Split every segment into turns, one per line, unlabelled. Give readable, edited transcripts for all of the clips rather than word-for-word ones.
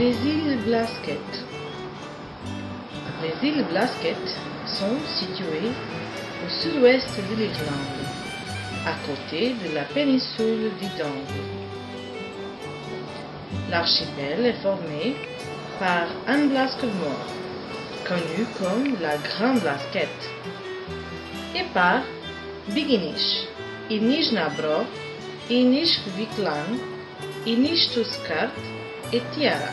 Les îles Blasquet. Les îles Blasquet sont situées au sud-ouest de l'Irlande, à côté de la péninsule d'Idong. L'archipel est formé par un Blasquemore, connu comme la Grande Blasquet, et par Biginish, Inishnabrok, Inishkviklang, Inishtuskart et Tiara.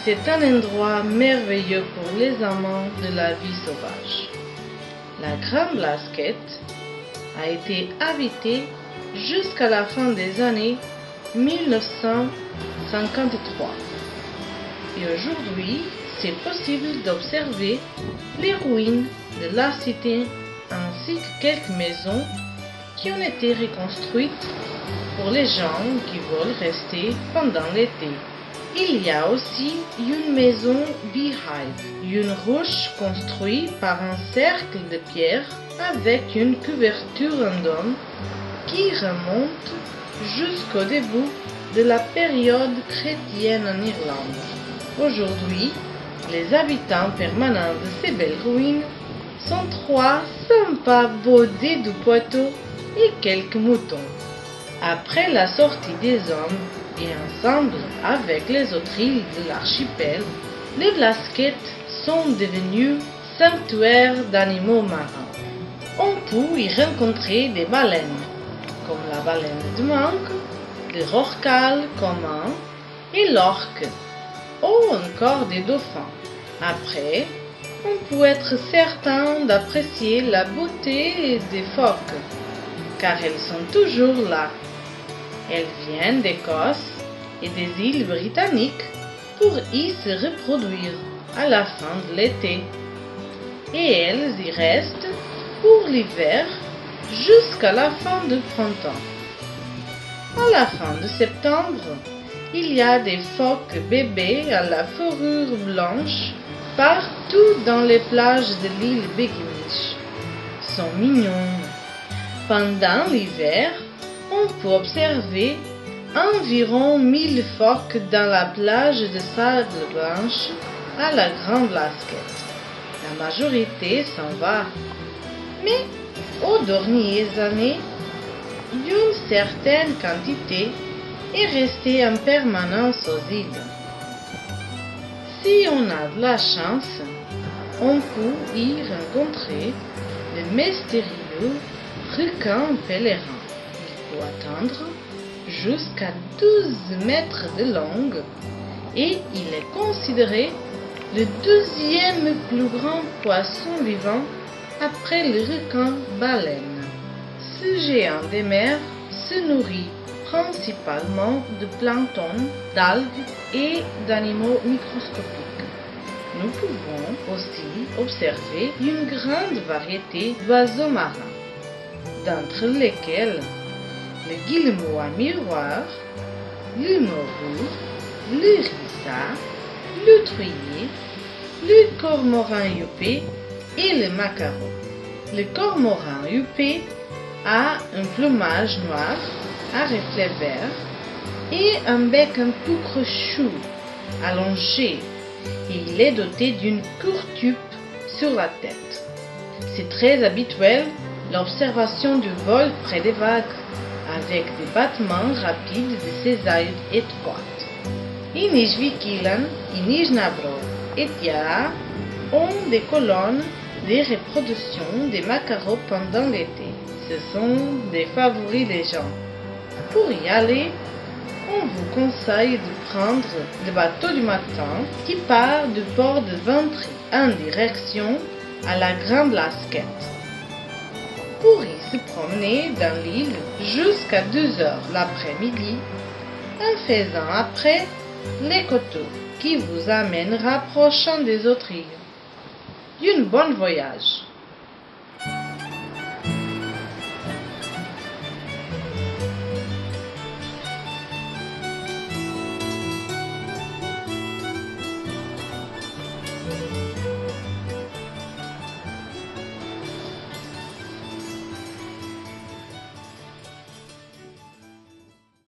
C'est un endroit merveilleux pour les amants de la vie sauvage. La Grande Blasquet a été habitée jusqu'à la fin des années 1953. Et aujourd'hui, c'est possible d'observer les ruines de la cité ainsi que quelques maisons qui ont été reconstruites pour les gens qui veulent rester pendant l'été. Il y a aussi une maison Beehive, une ruche construite par un cercle de pierre avec une couverture en dôme qui remonte jusqu'au début de la période chrétienne en Irlande. Aujourd'hui, les habitants permanents de ces belles ruines sont trois sympas baudets du poteau et quelques moutons. Après la sortie des hommes, et ensemble avec les autres îles de l'archipel, les Blasquet sont devenus sanctuaires d'animaux marins. On peut y rencontrer des baleines, comme la baleine de manque, le rorqual commun et l'orque, ou encore des dauphins. Après, on peut être certain d'apprécier la beauté des phoques, car elles sont toujours là. Elles viennent d'Écosse et des îles britanniques pour y se reproduire à la fin de l'été. Et elles y restent pour l'hiver jusqu'à la fin du printemps. À la fin de septembre, il y a des phoques bébés à la fourrure blanche partout dans les plages de l'île Biginish. Ils sont mignons. Pendant l'hiver, on peut observer environ 1000 phoques dans la plage de sable blanche à la Grande Blasquet. La majorité s'en va, mais aux dernières années, une certaine quantité est restée en permanence aux îles. Si on a de la chance, on peut y rencontrer le mystérieux requin pèlerin. Il peut atteindre jusqu'à 12 mètres de long et il est considéré le deuxième plus grand poisson vivant après le requin baleine. Ce géant des mers se nourrit principalement de plancton, d'algues et d'animaux microscopiques. Nous pouvons aussi observer une grande variété d'oiseaux marins, d'entre lesquels le guillemot à miroir, le morue, le rissa, le truyer, le cormoran huppé et le maquereau. Le cormoran huppé a un plumage noir à reflets verts et un bec un peu crochu, allongé, et il est doté d'une courte jupe sur la tête. C'est très habituel l'observation du vol près des vagues, avec des battements rapides de ses ailes étroites. Inishkviklang, Inishnabrok et Tiara ont des colonnes de reproduction des maquereaux pendant l'été. Ce sont des favoris des gens. Pour y aller, on vous conseille de prendre le bateau du matin qui part du port de Ventry en direction à la Grande Blasquet, pour y se promener dans l'île jusqu'à 2 heures l'après-midi, en faisant après les coteaux qui vous amènera prochain des autres îles. Une bonne voyage!